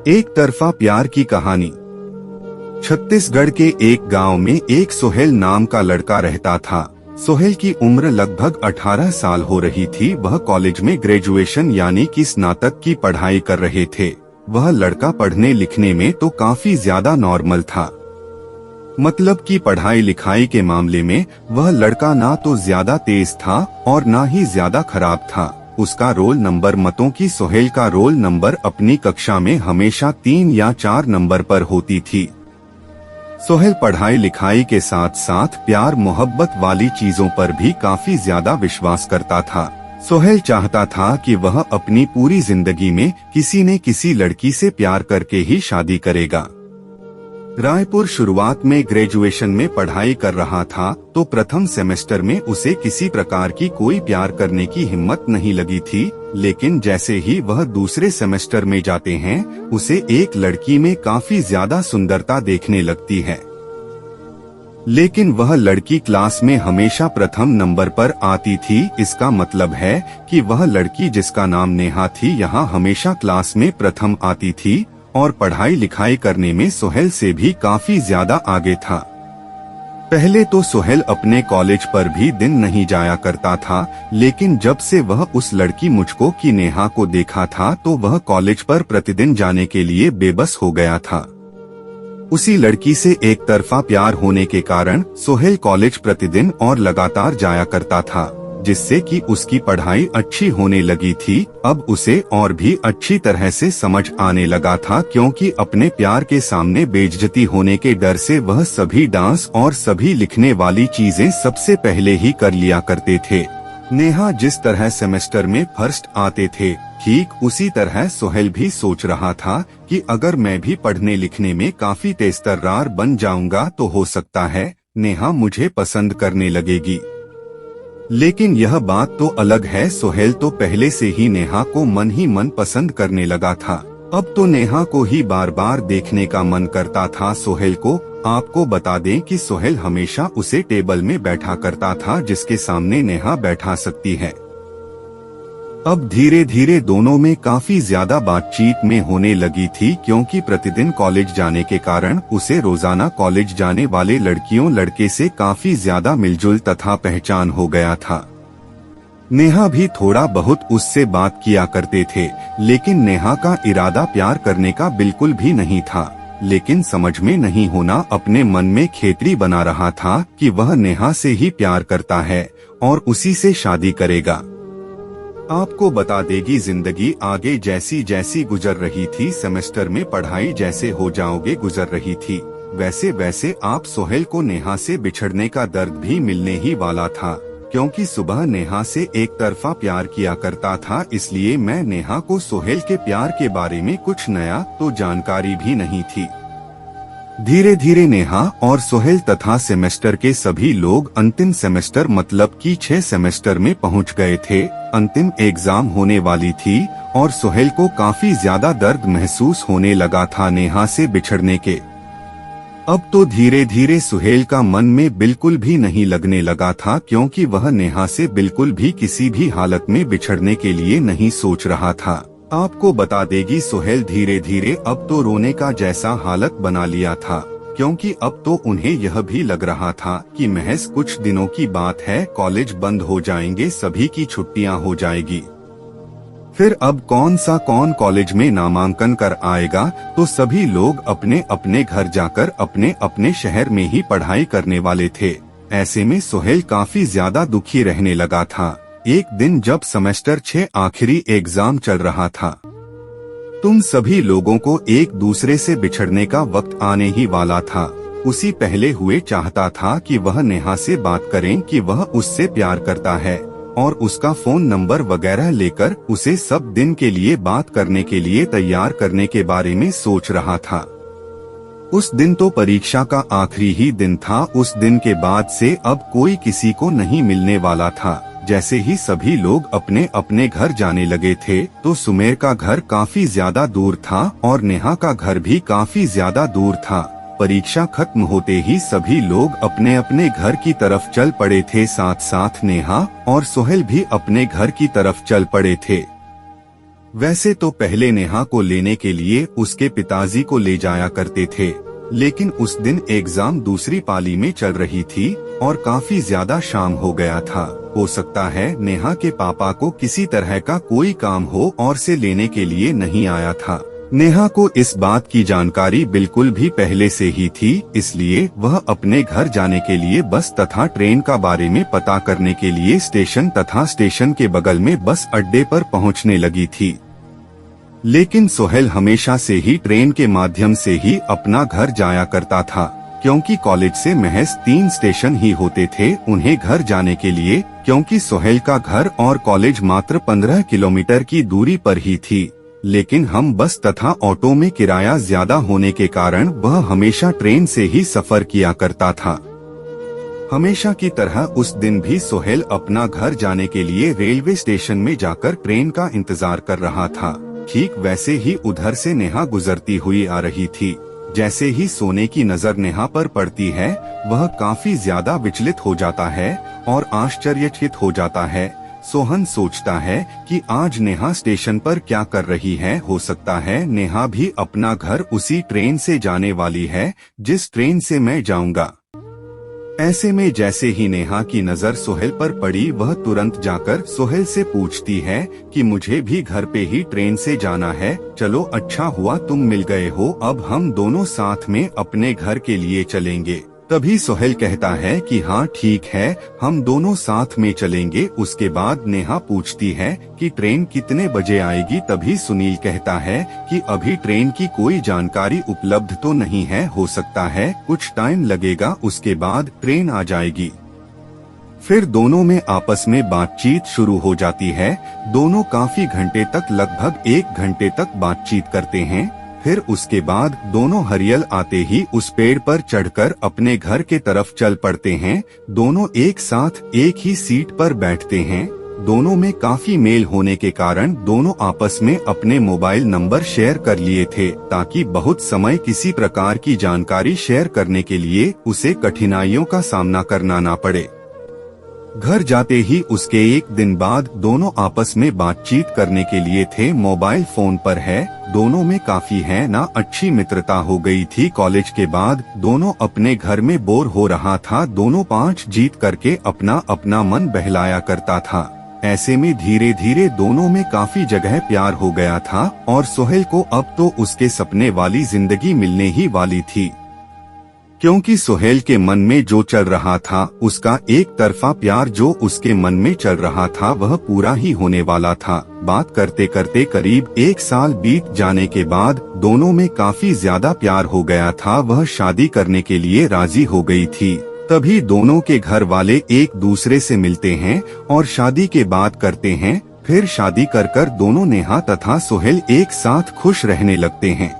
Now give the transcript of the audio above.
एक तरफा प्यार की कहानी। छत्तीसगढ़ के एक गांव में एक सोहेल नाम का लड़का रहता था। सोहेल की उम्र लगभग 18 साल हो रही थी। वह कॉलेज में ग्रेजुएशन यानी कि स्नातक की पढ़ाई कर रहे थे। वह लड़का पढ़ने लिखने में तो काफी ज्यादा नॉर्मल था। मतलब कि पढ़ाई लिखाई के मामले में वह लड़का ना तो ज्यादा तेज था और ना ही ज्यादा खराब था। उसका रोल नंबर मतों की सोहेल का रोल नंबर अपनी कक्षा में हमेशा 3 या 4 नंबर पर होती थी। सोहेल पढ़ाई लिखाई के साथ साथ प्यार मोहब्बत वाली चीजों पर भी काफी ज्यादा विश्वास करता था। सोहेल चाहता था कि वह अपनी पूरी जिंदगी में किसी न किसी लड़की से प्यार करके ही शादी करेगा। रायपुर शुरुआत में ग्रेजुएशन में पढ़ाई कर रहा था तो प्रथम सेमेस्टर में उसे किसी प्रकार की कोई प्यार करने की हिम्मत नहीं लगी थी। लेकिन जैसे ही वह दूसरे सेमेस्टर में जाते हैं उसे एक लड़की में काफी ज्यादा सुंदरता देखने लगती है। लेकिन वह लड़की क्लास में हमेशा प्रथम नंबर पर आती थी। इसका मतलब है कि वह लड़की जिसका नाम नेहा थी यहाँ हमेशा क्लास में प्रथम आती थी और पढ़ाई लिखाई करने में सोहेल से भी काफी ज्यादा आगे था। पहले तो सोहेल अपने कॉलेज पर भी दिन नहीं जाया करता था, लेकिन जब से वह उस लड़की मुझको की नेहा को देखा था तो वह कॉलेज पर प्रतिदिन जाने के लिए बेबस हो गया था। उसी लड़की से एक तरफा प्यार होने के कारण सोहेल कॉलेज प्रतिदिन और लगातार जाया करता था, जिससे कि उसकी पढ़ाई अच्छी होने लगी थी। अब उसे और भी अच्छी तरह से समझ आने लगा था, क्योंकि अपने प्यार के सामने बेइज्जती होने के डर से वह सभी डांस और सभी लिखने वाली चीजें सबसे पहले ही कर लिया करते थे। नेहा जिस तरह सेमेस्टर में फर्स्ट आते थे, ठीक उसी तरह सोहेल भी सोच रहा था कि अगर मैं भी पढ़ने लिखने में काफी तेजतर्रार बन जाऊंगा तो हो सकता है नेहा मुझे पसंद करने लगेगी। लेकिन यह बात तो अलग है। सोहेल तो पहले से ही नेहा को मन ही मन पसंद करने लगा था। अब तो नेहा को ही बार बार देखने का मन करता था। सोहेल को आपको बता दें कि सोहेल हमेशा उसे टेबल में बैठा करता था जिसके सामने नेहा बैठा सकती है। अब धीरे धीरे दोनों में काफी ज्यादा बातचीत में होने लगी थी, क्योंकि प्रतिदिन कॉलेज जाने के कारण उसे रोजाना कॉलेज जाने वाले लड़कियों लड़के से काफी ज्यादा मिलजुल तथा पहचान हो गया था। नेहा भी थोड़ा बहुत उससे बात किया करते थे, लेकिन नेहा का इरादा प्यार करने का बिल्कुल भी नहीं था। लेकिन समझ में नहीं होना अपने मन में खेतरी बना रहा था कि वह नेहा से ही प्यार करता है और उसी से शादी करेगा। आपको बता देगी जिंदगी आगे जैसी जैसी गुजर रही थी, सेमेस्टर में पढ़ाई जैसे हो जाओगे गुजर रही थी, वैसे वैसे आप सोहेल को नेहा से बिछड़ने का दर्द भी मिलने ही वाला था। क्योंकि सुबह नेहा से एक तरफा प्यार किया करता था, इसलिए मैं नेहा को सोहेल के प्यार के बारे में कुछ नया तो जानकारी भी नहीं थी। धीरे धीरे नेहा और सोहेल तथा सेमेस्टर के सभी लोग अंतिम सेमेस्टर मतलब कि 6 सेमेस्टर में पहुंच गए थे। अंतिम एग्जाम होने वाली थी और सोहेल को काफी ज्यादा दर्द महसूस होने लगा था नेहा से बिछड़ने के। अब तो धीरे धीरे सोहेल का मन में बिल्कुल भी नहीं लगने लगा था, क्योंकि वह नेहा से बिल्कुल भी किसी भी हालत में बिछड़ने के लिए नहीं सोच रहा था। आपको बता देगी सोहेल धीरे धीरे अब तो रोने का जैसा हालत बना लिया था, क्योंकि अब तो उन्हें यह भी लग रहा था कि महज कुछ दिनों की बात है, कॉलेज बंद हो जाएंगे, सभी की छुट्टियां हो जाएगी। फिर अब कौन कॉलेज में नामांकन कर आएगा, तो सभी लोग अपने अपने घर जाकर अपने अपने शहर में ही पढ़ाई करने वाले थे। ऐसे में सोहेल काफी ज्यादा दुखी रहने लगा था। एक दिन जब सेमेस्टर 6 आखिरी एग्जाम चल रहा था, तुम सभी लोगों को एक दूसरे से बिछड़ने का वक्त आने ही वाला था। उसी पहले हुए चाहता था कि वह नेहा से बात करें कि वह उससे प्यार करता है और उसका फोन नंबर वगैरह लेकर उसे सब दिन के लिए बात करने के लिए तैयार करने के बारे में सोच रहा था। उस दिन तो परीक्षा का आखिरी ही दिन था। उस दिन के बाद से अब कोई किसी को नहीं मिलने वाला था। जैसे ही सभी लोग अपने अपने घर जाने लगे थे तो सुमेर का घर काफी ज्यादा दूर था और नेहा का घर भी काफी ज्यादा दूर था। परीक्षा खत्म होते ही सभी लोग अपने अपने घर की तरफ चल पड़े थे। साथ साथ नेहा और सोहेल भी अपने घर की तरफ चल पड़े थे। वैसे तो पहले नेहा को लेने के लिए उसके पिताजी को ले जाया करते थे, लेकिन उस दिन एग्जाम दूसरी पाली में चल रही थी और काफी ज्यादा शाम हो गया था। हो सकता है नेहा के पापा को किसी तरह का कोई काम हो और से लेने के लिए नहीं आया था। नेहा को इस बात की जानकारी बिल्कुल भी पहले से ही थी, इसलिए वह अपने घर जाने के लिए बस तथा ट्रेन का बारे में पता करने के लिए स्टेशन तथा स्टेशन के बगल में बस अड्डे पर पहुंचने लगी थी। लेकिन सोहेल हमेशा से ही ट्रेन के माध्यम से ही अपना घर जाया करता था, क्योंकि कॉलेज से महज 3 स्टेशन ही होते थे उन्हें घर जाने के लिए, क्योंकि सोहेल का घर और कॉलेज मात्र 15 किलोमीटर की दूरी पर ही थी। लेकिन हम बस तथा ऑटो में किराया ज्यादा होने के कारण वह हमेशा ट्रेन से ही सफर किया करता था। हमेशा की तरह उस दिन भी सोहेल अपना घर जाने के लिए रेलवे स्टेशन में जाकर ट्रेन का इंतजार कर रहा था। ठीक वैसे ही उधर से नेहा गुजरती हुई आ रही थी। जैसे ही सोने की नजर नेहा पर पड़ती है, वह काफी ज्यादा विचलित हो जाता है और आश्चर्यचकित हो जाता है। सोहन सोचता है कि आज नेहा स्टेशन पर क्या कर रही है। हो सकता है नेहा भी अपना घर उसी ट्रेन से जाने वाली है जिस ट्रेन से मैं जाऊंगा। ऐसे में जैसे ही नेहा की नजर सोहेल पर पड़ी, वह तुरंत जाकर सोहेल से पूछती है कि मुझे भी घर पे ही ट्रेन से जाना है, चलो अच्छा हुआ तुम मिल गए हो, अब हम दोनों साथ में अपने घर के लिए चलेंगे। तभी सोहेल कहता है कि हाँ ठीक है, हम दोनों साथ में चलेंगे। उसके बाद नेहा पूछती है कि ट्रेन कितने बजे आएगी। तभी सुनील कहता है कि अभी ट्रेन की कोई जानकारी उपलब्ध तो नहीं है, हो सकता है कुछ टाइम लगेगा, उसके बाद ट्रेन आ जाएगी। फिर दोनों में आपस में बातचीत शुरू हो जाती है। दोनों काफी घंटे तक, लगभग 1 घंटे तक बातचीत करते हैं। फिर उसके बाद दोनों हरियल आते ही उस पेड़ पर चढ़कर अपने घर के तरफ चल पड़ते हैं। दोनों एक साथ एक ही सीट पर बैठते हैं। दोनों में काफी मेल होने के कारण दोनों आपस में अपने मोबाइल नंबर शेयर कर लिए थे, ताकि बहुत समय किसी प्रकार की जानकारी शेयर करने के लिए उसे कठिनाइयों का सामना करना ना पड़े। घर जाते ही उसके 1 दिन बाद दोनों आपस में बातचीत करने के लिए थे, मोबाइल फोन पर है। दोनों में काफी है ना अच्छी मित्रता हो गई थी। कॉलेज के बाद दोनों अपने घर में बोर हो रहा था। दोनों 5 जीत करके अपना अपना मन बहलाया करता था। ऐसे में धीरे धीरे दोनों में काफी जगह प्यार हो गया था और सोहेल को अब तो उसके सपने वाली जिंदगी मिलने ही वाली थी, क्योंकि सोहेल के मन में जो चल रहा था, उसका एक तरफा प्यार जो उसके मन में चल रहा था, वह पूरा ही होने वाला था। बात करते करते करीब 1 साल बीत जाने के बाद दोनों में काफी ज्यादा प्यार हो गया था। वह शादी करने के लिए राजी हो गई थी। तभी दोनों के घर वाले एक दूसरे से मिलते हैं और शादी के बात करते हैं। फिर शादी कर दोनों नेहा तथा सोहेल एक साथ खुश रहने लगते हैं।